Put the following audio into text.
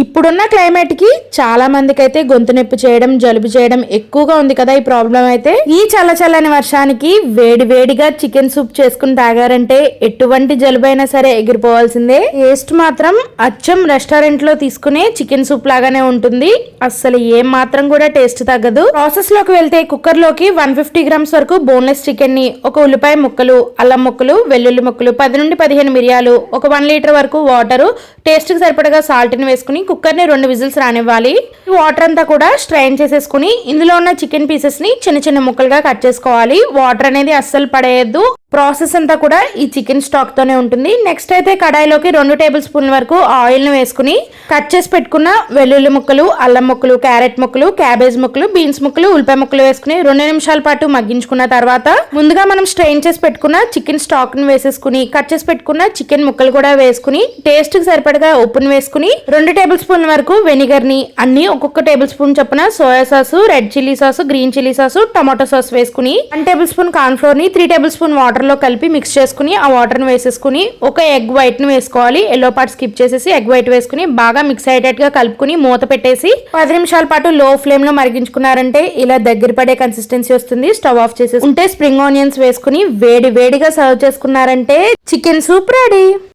ఇప్పుడున్న క్లైమేట్ కి చాలా మందికి అయితే గొంతు నొప్పి చేయడం, జలుబు చేయడం ఎక్కువగా ఉంది కదా ఈ ప్రాబ్లం అయితే. ఈ చల్లచల్లని వర్షానికి వేడి వేడిగా చికెన్ సూప్ చేసుకుని తాగారంటే ఎటువంటి జలుబు అయినా సరే ఎగిరిపోవాల్సిందే. టేస్ట్ మాత్రం అచ్చం రెస్టారెంట్ లో తీసుకునే చికెన్ సూప్ లాగానే ఉంటుంది. అస్సలు ఏం మాత్రం కూడా టేస్ట్ తగ్గదు. ప్రాసెస్ లోకి వెళ్తే కుక్కర్ లోకి 150 గ్రామ్స్ వరకు బోన్లెస్ చికెన్ ని, ఒక ఉల్లిపాయ ముక్కలు, అల్లం ముక్కలు, వెల్లుల్లి ముక్కలు, 10 నుండి 15 మిరియాలు, ఒక 1 లీటర్ వరకు వాటర్, టేస్ట్ కి సరిపడగా సాల్ట్ ని వేసుకుని కుక్కర్ ని 2 విజిల్స్ రానివ్వాలి. వాటర్ అంతా కూడా స్ట్రైన్ చేసేసుకుని ఇందులో ఉన్న చికెన్ పీసెస్ ని చిన్న చిన్న ముక్కలుగా కట్ చేసుకోవాలి. వాటర్ అనేది అస్సలు పడేయద్దు. ప్రాసెస్ అంతా కూడా ఈ చికెన్ స్టాక్ తోనే ఉంటుంది. నెక్స్ట్ అయితే కడాయిలోకి 2 టేబుల్ స్పూన్ల వరకు ఆయిల్ ని వేసుకుని కట్ చేసి పెట్టుకున్న వెల్లుల్లి ముక్కలు, అల్లం ముక్కలు, క్యారెట్ ముక్కలు, క్యాబేజ్ ముక్కలు, బీన్స్ ముక్కలు, ఉల్లిపాయ ముక్కలు వేసుకుని 2 నిమిషాల పాటు మగ్గించుకున్న తర్వాత ముందుగా మనం స్ట్రెయిన్ చేసి పెట్టుకున్న చికెన్ స్టాక్ ని వేసేసుకుని కట్ చేసి పెట్టుకున్న చికెన్ ముక్కలు కూడా వేసుకుని టేస్ట్ కి సరిపడగా ఉప్పుని వేసుకుని 2 టేబుల్ స్పూన్ల వరకు వెనిగర్ ని, అన్ని ఒక్కొక్క టేబుల్ స్పూన్ చొప్పున soya sauce, red chilli sauce, green chilli sauce, tomato sauce వేసుకుని 1 టేబుల్ స్పూన్ కార్న్ ఫ్లోర్ ని 3 టేబుల్ స్పూన్ వాటర్ లో కలిపి మిక్స్ చేసుకుని ఆ వాటర్ ని వేసేసుకుని ఒక ఎగ్ వైట్ ని వేసుకోవాలి. ఎల్లో పార్ట్ స్కిప్ చేసేసి ఎగ్ వైట్ వేసుకుని బాగా మిక్స్ అయ్యేటట్టుగా కలుపుకుని మూత పెట్టేసి 10 నిమిషాల పాటు లో ఫ్లేమ్ లో మరిగించుకున్నారంటే ఇలా దగ్గర పడే కన్సిస్టెన్సీ వస్తుంది. స్టవ్ ఆఫ్ చేసేసి ఉంటే స్ప్రింగ్ ఆనియన్స్ వేసుకుని వేడి వేడిగా సర్వ్ చేసుకున్నారంటే చికెన్ సూప్ రెడీ.